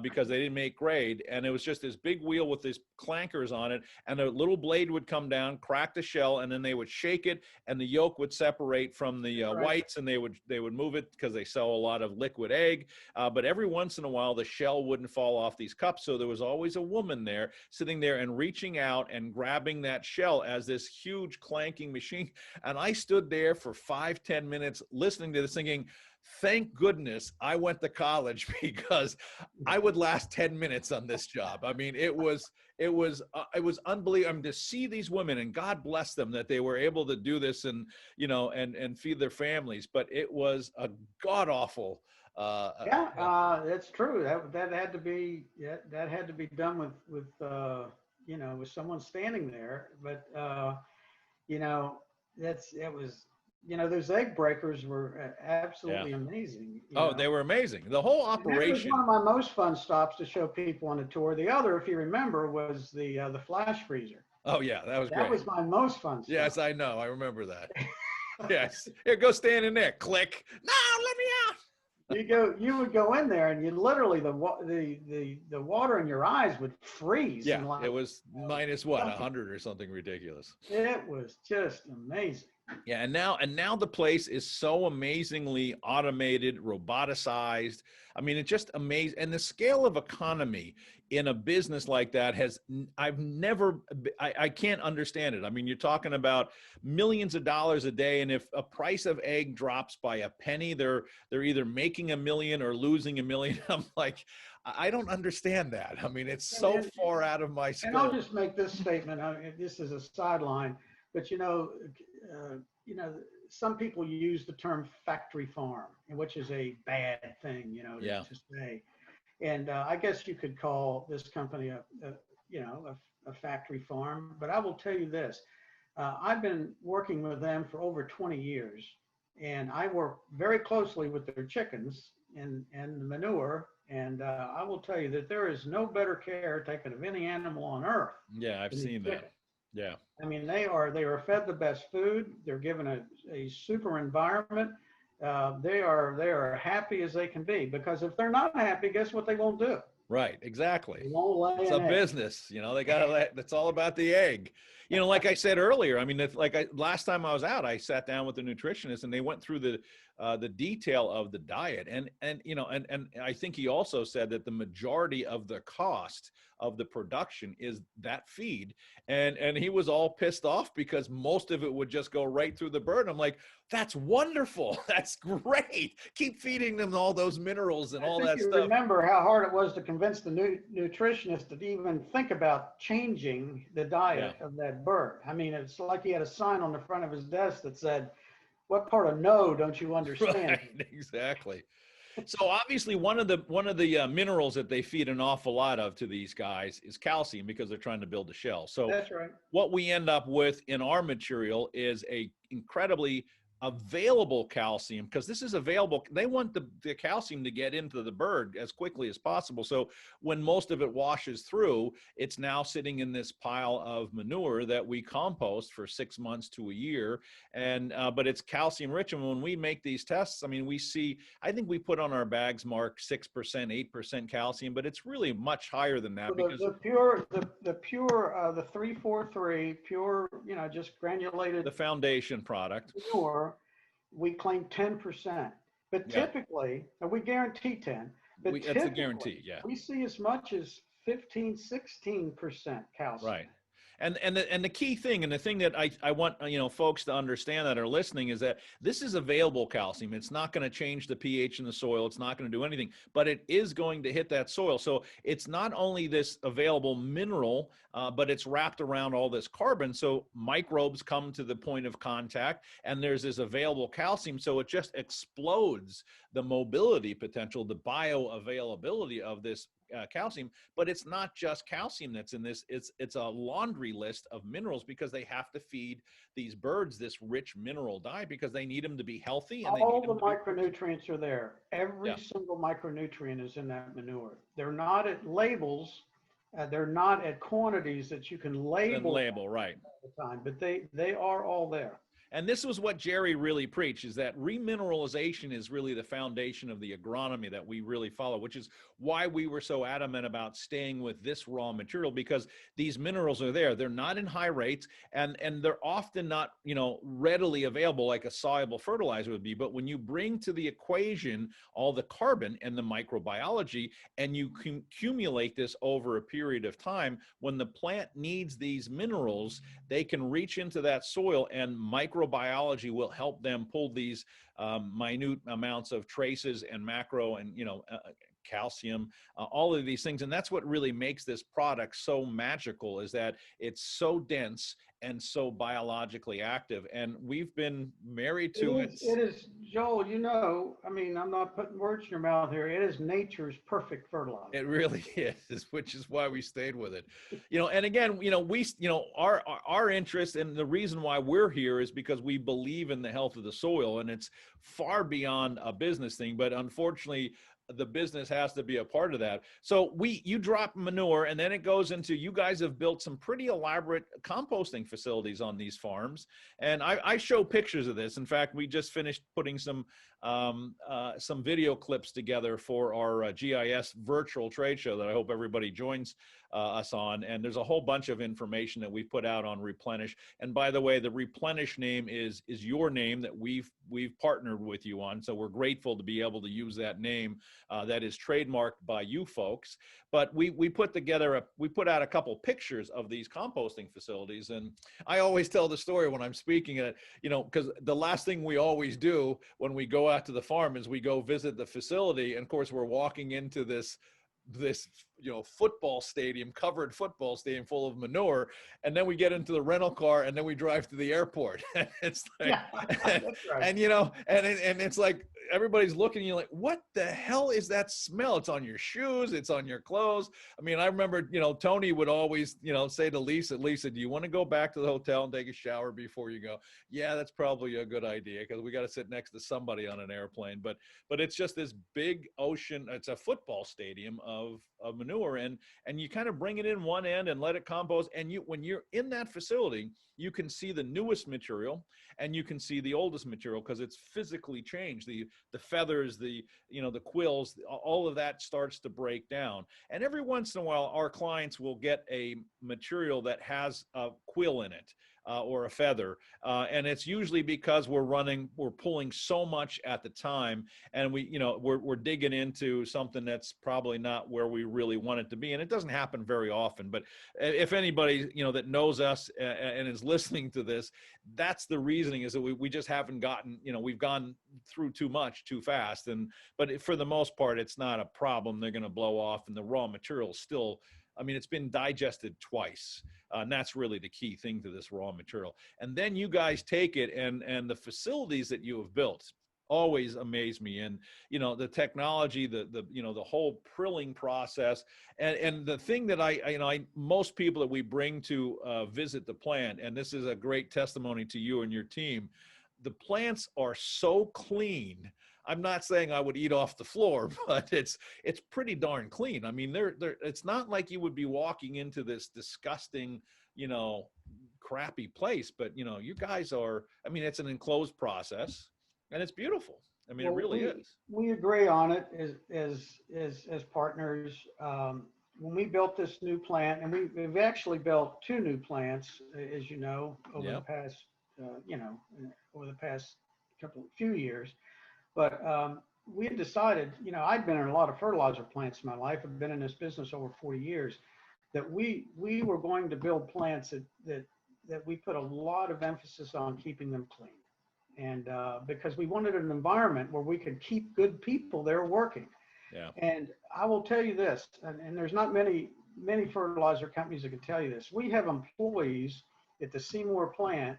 because they didn't make grade, and it was just this big wheel with these clankers on it, and a little blade would come down, crack the shell, and then they would shake it, and the yolk would separate from the right. whites, and they would move it because they sell a lot of liquid egg. But every once in a while, the shell wouldn't fall off these cups, so there was always a woman there sitting there and reaching out and grabbing that shell as this huge clanking machine. And I stood there for 5-10 minutes listening to this, thinking, thank goodness I went to college because I would last 10 minutes on this job. I mean, it was unbelievable. I mean, to see these women, and God bless them that they were able to do this and and feed their families. But it was a god awful. Yeah, that's true. That had to be that had to be done with with someone standing there. But you know it was those egg breakers were Yeah. absolutely amazing. Oh, they were amazing. The whole And that was one operation. of my most fun stops to show people on the tour. The other, if you remember, was the flash freezer. Oh yeah, that was That great. was my most fun Yes, stop. I know. I remember that. Yes. Here, go stand in there. Click. No, let me out. You would go in there and you literally the water in your eyes would freeze Yeah, and it was minus what, something. 100 or something ridiculous. It was just amazing. Yeah, and now the place is so amazingly automated, roboticized. I mean, it's just amazing. And the scale of economy in a business like that I've never, I can't understand it. I mean, you're talking about millions of dollars a day, and if a price of egg drops by a penny, they're either making a million or losing a million. I'm like, I don't understand that. I mean, it's so And, far out of my and I'll scope. just make this statement. This is a sideline, but uh, you know, some people use the term factory farm, which is a bad thing, Yeah. to say. And I guess you could call this company a factory farm. But I will tell you this: I've been working with them for over 20 years, and I work very closely with their chickens and the manure. And I will tell you that there is no better care taken of any animal on earth Yeah, I've than these seen that. chickens. Yeah. I mean, they are fed the best food. They're given a super environment. They are happy as they can be, because if they're not happy, guess what they won't do? Right, exactly. They won't lay It's an a egg. business, they gotta that's all about the egg. Like I said earlier, I mean, last time I was out, I sat down with the nutritionist and they went through the detail of the diet. And I think he also said that the majority of the cost of the production is that feed. And he was all pissed off because most of it would just go right through the bird. I'm like, that's wonderful. That's great. Keep feeding them all those minerals and I all think that you stuff. remember how hard it was to convince the nutritionist to even think about changing the Yeah. diet of that bird. I mean, it's like he had a sign on the front of his desk that said, "What part of no don't you understand?" Right, exactly. So obviously one of the minerals that they feed an awful lot of to these guys is calcium because they're trying to build a shell. So That's right. what we end up with in our material is a incredibly available calcium, because this is available. They want the calcium to get into the bird as quickly as possible. So when most of it washes through, it's now sitting in this pile of manure that we compost for 6 months to a year. And but it's calcium rich. And when we make these tests, I mean, I think we put on our bags mark 6%, 8% calcium, but it's really much higher than that, So because the 343 pure, just granulated the foundation product. manure, we claim 10%. But Yeah. typically, and we guarantee 10, but That's a typically guarantee. Yeah. we see as much as 15, 16% calcium. Right. And the key thing, and the thing that I want folks to understand that are listening, is that this is available calcium. It's not going to change the pH in the soil. It's not going to do anything, but it is going to hit that soil. So it's not only this available mineral, but it's wrapped around all this carbon. So microbes come to the point of contact, and there's this available calcium. So it just explodes the mobility potential, the bioavailability of this calcium. But it's not just calcium that's in this. It's a laundry list of minerals, because they have to feed these birds this rich mineral diet, because they need them to be healthy, and all the micronutrients are there. Every single micronutrient is in that manure. They're not at labels. They're not at quantities that you can label right all the time, but they are all there. And this was what Jerry really preached, is that remineralization is really the foundation of the agronomy that we really follow, which is why we were so adamant about staying with this raw material, because these minerals are there. They're not in high rates, and they're often not, readily available like a soluble fertilizer would be. But when you bring to the equation all the carbon and the microbiology, and you can accumulate this over a period of time, when the plant needs these minerals, they can reach into that soil, and microbiology will help them pull these minute amounts of traces and macro and calcium, all of these things. And that's what really makes this product so magical, is that it's so dense and so biologically active. And we've been married to it. It is, Joel, I mean, I'm not putting words in your mouth here. It is nature's perfect fertilizer. It really is, which is why we stayed with it. And again, our interest, and the reason why we're here, is because we believe in the health of the soil, and it's far beyond a business thing. But unfortunately, the business has to be a part of that. So you drop manure, and then it goes into, you guys have built some pretty elaborate composting facilities on these farms. And I show pictures of this. In fact, we just finished putting some video clips together for our GIS virtual trade show that I hope everybody joins us on. And there's a whole bunch of information that we put out on Replenish. And by the way, the Replenish name is your name that we've partnered with you on. So we're grateful to be able to use that name that is trademarked by you folks. But we put out a couple pictures of these composting facilities. And I always tell the story when I'm speaking at, because the last thing we always do when we go out to the farm is we go visit the facility. And of course, we're walking into this covered football stadium full of manure, and then we get into the rental car, and then we drive to the airport. It's like, that's right. And it's like everybody's looking at you like, what the hell is that smell? It's on your shoes, it's on your clothes. I mean, I remember, Tony would always, say to Lisa, do you want to go back to the hotel and take a shower before you go? Yeah, that's probably a good idea, because we got to sit next to somebody on an airplane. But it's just this big ocean. It's a football stadium of manure, and you kind of bring it in one end and let it compost. And when you're in that facility, you can see the newest material and you can see the oldest material, because it's physically changed. The feathers, the quills, all of that starts to break down. And every once in a while, our clients will get a material that has a quill in it. Or a feather, and it's usually because we're pulling so much at the time, and we're digging into something that's probably not where we really want it to be. And it doesn't happen very often, but if anybody that knows us and is listening to this, that's the reasoning, is that we just haven't gotten, we've gone through too much too fast. But for the most part, it's not a problem. They're going to blow off, and the raw material still, it's been digested twice. And that's really the key thing to this raw material. And then you guys take it, and the facilities that you have built always amaze me. And, the technology, the whole prilling process. And the thing that most people that we bring to visit the plant, and this is a great testimony to you and your team, the plants are so clean. I'm not saying I would eat off the floor, but it's pretty darn clean. I mean, it's not like you would be walking into this disgusting, crappy place, but you guys are, it's an enclosed process, and it's beautiful. It really is. We agree on it as partners. When we built this new plant, and we've actually built 2 new plants, as you know, over the past, few years. But we had decided, I'd been in a lot of fertilizer plants in my life. I've been in this business over 40 years. that we were going to build plants that we put a lot of emphasis on keeping them clean. And because we wanted an environment where we could keep good people there working. Yeah. And I will tell you this, and there's not many fertilizer companies that can tell you this. We have employees at the Seymour plant.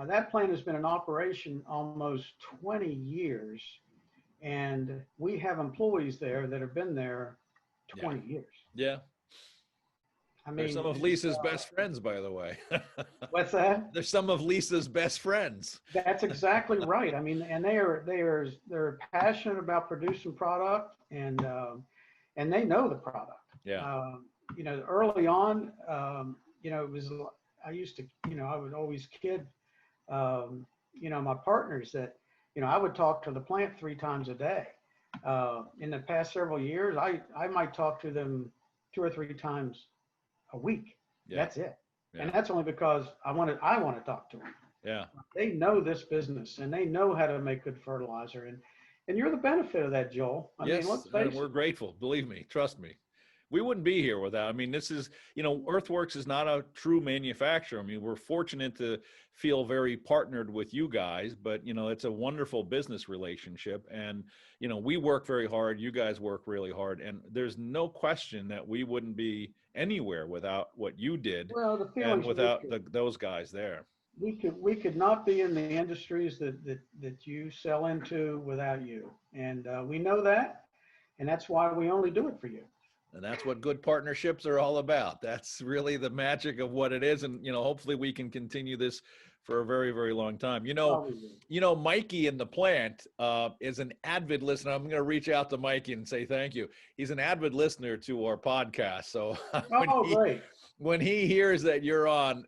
That plant has been in operation almost 20 years. And we have employees there that have been there 20 years. Yeah. I mean, they're some of Lisa's best friends, by the way. What's that? They're some of Lisa's best friends. That's exactly right. I mean, and they're passionate about producing product, and they know the product. Yeah. You know, early on, you know, it was, I used to, you know, I would always kid, you know, my partners that, you know, I would talk to the plant 3 times a day. In the past several years, I might talk to them 2 or 3 times a week. Yeah. That's it. Yeah. And that's only because I want to talk to them. Yeah. They know this business and they know how to make good fertilizer. And you're the benefit of that, Joel. I Yes, mean, let's face we're it. grateful. Believe me, trust me. We wouldn't be here without, I mean, this is, you know, EarthWorks is not a true manufacturer. I mean, we're fortunate to feel very partnered with you guys, but, you know, it's a wonderful business relationship. And, you know, we work very hard. You guys work really hard. And there's no question that we wouldn't be anywhere without what you did, Well, the feelings and without those guys there. we could not be in the industries that you sell into without you. And we know that. And that's why we only do it for you. And that's what good partnerships are all about. That's really the magic of what it is. And, you know, hopefully we can continue this for a very, very long time. You know, Mikey in the plant is an avid listener. I'm going to reach out to Mikey and say thank you. He's an avid listener to our podcast. So Great. When he hears that you're on,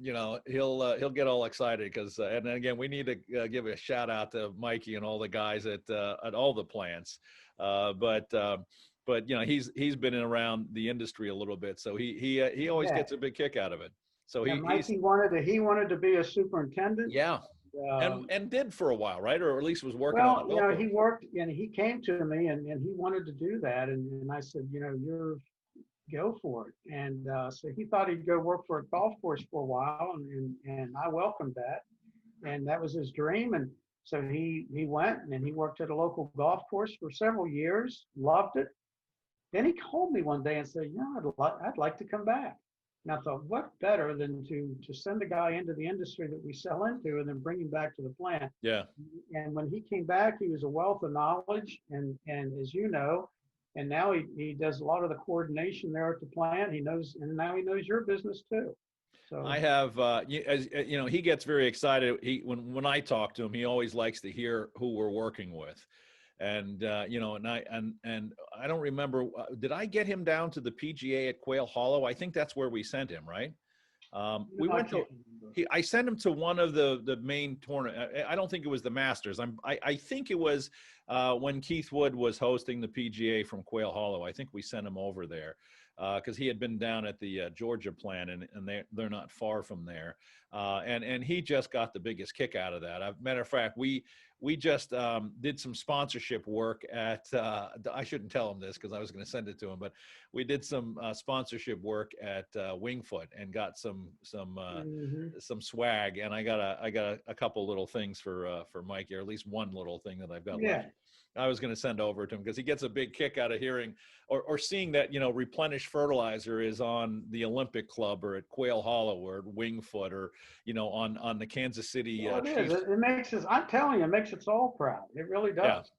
you know, he'll get all excited because, and again, we need to give a shout out to Mikey and all the guys at all the plants. But you know, he's been around the industry a little bit, so he always gets a big kick out of it. So Mikey wanted to be a superintendent. Yeah, and did for a while, right? Or at least was working on it. Well, you know, he worked and he came to me and he wanted to do that, and I said, you know, go for it. And so he thought he'd go work for a golf course for a while, and I welcomed that, and that was his dream. And so he went and he worked at a local golf course for several years, loved it. Then he called me one day and said, "Yeah, I'd like to come back." And I thought, what better than to send a guy into the industry that we sell into and then bring him back to the plant. Yeah. And when he came back, he was a wealth of knowledge, and as you know, and now he does a lot of the coordination there at the plant. He knows, and now he knows your business too. So I have, as you know, he gets very excited. When I talk to him, he always likes to hear who we're working with. And, you know, and I don't remember, did I get him down to the PGA at Quail Hollow? I think that's where we sent him, right? I sent him to one of the main tournament. I don't think it was the Masters. I think it was when Keith Wood was hosting the PGA from Quail Hollow. I think we sent him over there because he had been down at the Georgia plant, and they're not far from there. And he just got the biggest kick out of that. Matter of fact, we just did some sponsorship work at, I shouldn't tell him this because I was going to send it to him, but we did some sponsorship work at Wingfoot and got some swag. And I got a couple little things for Mikey, or at least one little thing that I've got left. I was going to send over to him because he gets a big kick out of hearing or seeing that, you know, Replenish Fertilizer is on the Olympic Club or at Quail Hollow or at Wingfoot or, you know, on the Kansas City. Well, it makes us, I'm telling you, it makes us all proud. It really does.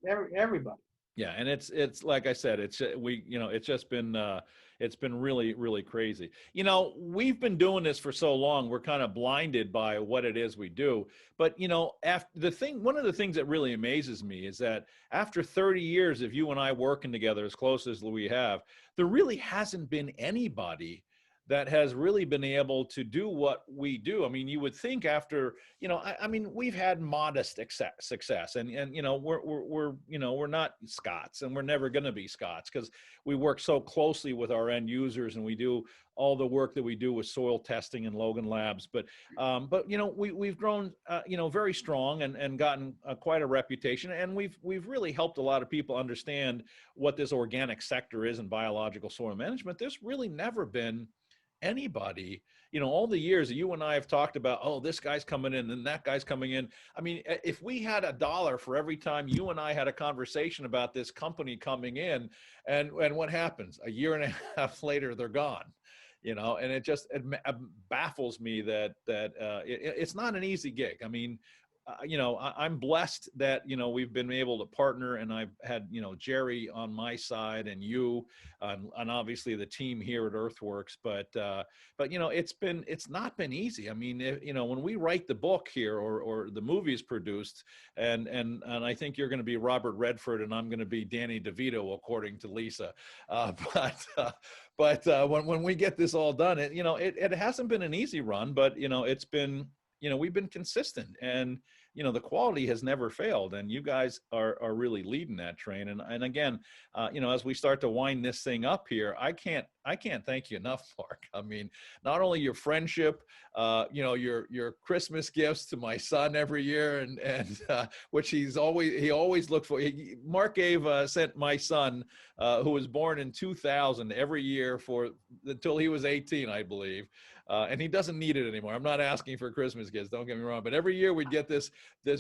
Yeah. Everybody. Yeah. And it's like I said, it's just been, it's been really, really crazy. You know, we've been doing this for so long, we're kind of blinded by what it is we do. But, you know, one of the things that really amazes me is that after 30 years of you and I working together as close as we have, there really hasn't been anybody that has really been able to do what we do. I mean, you would think after, I mean, we've had modest success, and we're not Scots, and we're never going to be Scots, because we work so closely with our end users, and we do all the work that we do with soil testing and Logan Labs. But we've grown, very strong, and gotten quite a reputation, and we've really helped a lot of people understand what this organic sector is in biological soil management. There's really never been anybody, all the years that you and I have talked about, oh, this guy's coming in and that guy's coming in. I mean, if we had $1 for every time you and I had a conversation about this company coming in, and what happens a year and a half later, they're gone, and it just baffles me that it's not an easy gig. I mean, I'm blessed that, we've been able to partner, and I've had, Jerry on my side, and you, and obviously the team here at EarthWorks, but it's not been easy. I mean, when we write the book here, or the movie is produced, and I think you're going to be Robert Redford and I'm going to be Danny DeVito, according to Lisa. But when we get this all done, it hasn't been an easy run, but, it's been, we've been consistent, and, the quality has never failed, and you guys are really leading that train. And again, as we start to wind this thing up here, I can't thank you enough, Mark. I mean, not only your friendship, your Christmas gifts to my son every year, and which he always looked for. Mark sent my son, who was born in 2000, every year until he was 18, I believe. And he doesn't need it anymore. I'm not asking for Christmas gifts, don't get me wrong, but every year we'd get this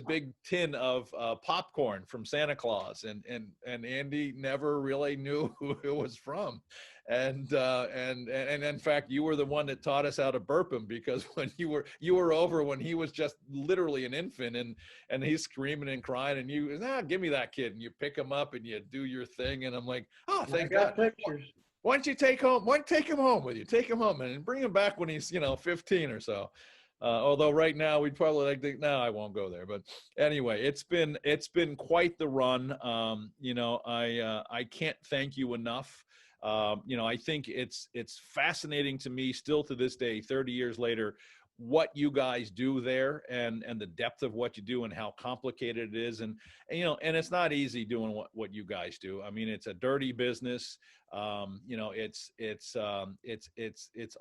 big tin of popcorn from Santa Claus, and Andy never really knew who it was from. And in fact, you were the one that taught us how to burp him, because when you were over when he was just literally an infant, and he's screaming and crying, and you, give me that kid, and you pick him up and you do your thing, and I'm like, oh, thank God. Pictures. Why don't you take him home with you? Take him home and bring him back when he's 15 or so. Although right now we'd probably no, I won't go there. But anyway, it's been quite the run. I can't thank you enough. I think it's fascinating to me still to this day, 30 years later, what you guys do there, and the depth of what you do, and how complicated it is. And it's not easy doing what you guys do. I mean, it's a dirty business. It's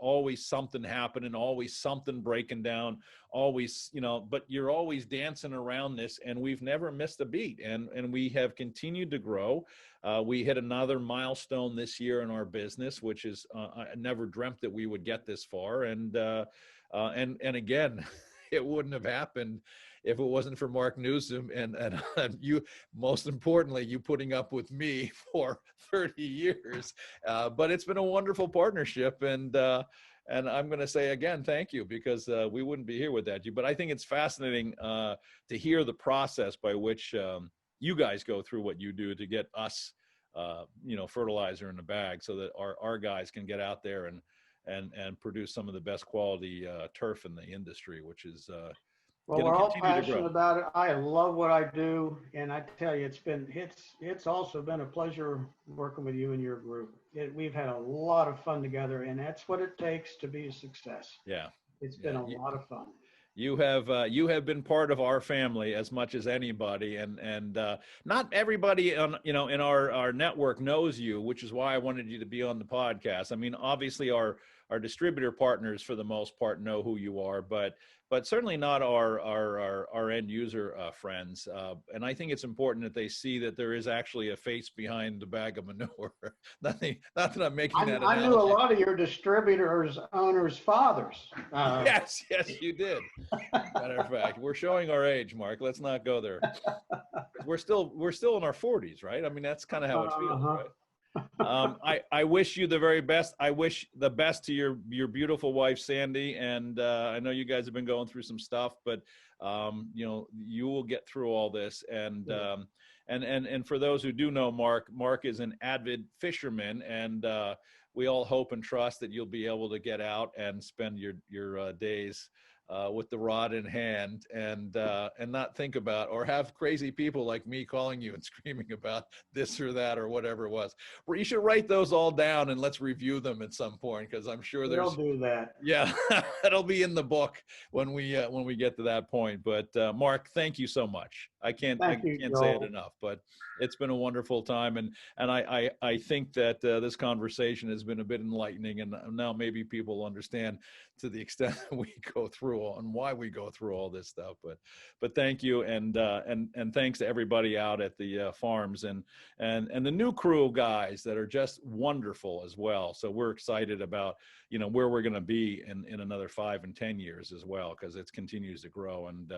always something happening, always something breaking down, always, but you're always dancing around this, and we've never missed a beat, and we have continued to grow. We hit another milestone this year in our business, which is, I never dreamt that we would get this far. And again, it wouldn't have happened if it wasn't for Mark Nuzum and you, most importantly, you putting up with me for 30 years. But it's been a wonderful partnership, and I'm going to say again, thank you, because we wouldn't be here without you. But I think it's fascinating to hear the process by which you guys go through what you do to get us, fertilizer in the bag, so that our guys can get out there and produce some of the best quality turf in the industry, which is well, we're all passionate about it. I love what I do, and I tell you, it's also been a pleasure working with you and your group. We've had a lot of fun together, and that's what it takes to be a success. Yeah, it's been a lot of fun. You have been part of our family as much as anybody, and not everybody on in our network knows you, which is why I wanted you to be on the podcast. I mean, obviously our distributor partners for the most part know who you are, but certainly not our end user friends. And I think it's important that they see that there is actually a face behind the bag of manure. Not that I'm making that analogy. I knew a lot of your distributors, owners' fathers. Yes, you did. Matter of fact, we're showing our age, Mark. Let's not go there. We're still in our 40s, right? I mean, that's kind of how it feels, right? I wish you the very best. I wish the best to your beautiful wife, Sandy. And I know you guys have been going through some stuff, but you will get through all this. And and for those who do know Mark is an avid fisherman, and we all hope and trust that you'll be able to get out and spend your days with the rod in hand and not think about or have crazy people like me calling you and screaming about this or that or whatever it was. Well, you should write those all down and let's review them at some point, because I'm sure We'll do that. yeah, it'll be in the book when we get to that point. But Mark, thank you so much. I can't say it enough, but it's been a wonderful time, and I think that this conversation has been a bit enlightening, and now maybe people understand to the extent that we go through and why we go through all this stuff. But thank you, and thanks to everybody out at the farms and the new crew guys that are just wonderful as well. So we're excited about where we're going to be in another 5 and 10 years as well, because it continues to grow. And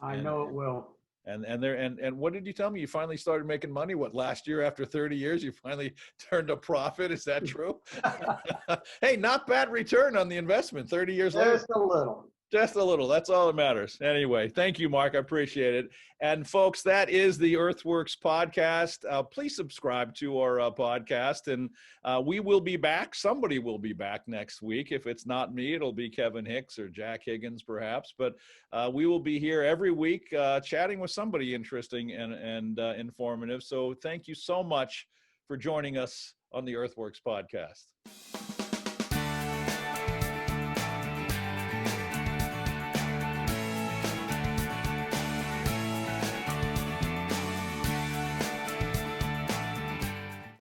I know it will. And what did you tell me? You finally started making money, what, last year after 30 years? You finally turned a profit. Is that true? Hey, not bad return on the investment 30 years later. Just a little. Just a little. That's all that matters. Anyway, thank you, Mark. I appreciate it. And folks, that is the EarthWorks podcast. Please subscribe to our podcast, and we will be back. Somebody will be back next week. If it's not me, it'll be Kevin Hicks or Jack Higgins, perhaps. But we will be here every week chatting with somebody interesting and informative. So thank you so much for joining us on the EarthWorks podcast.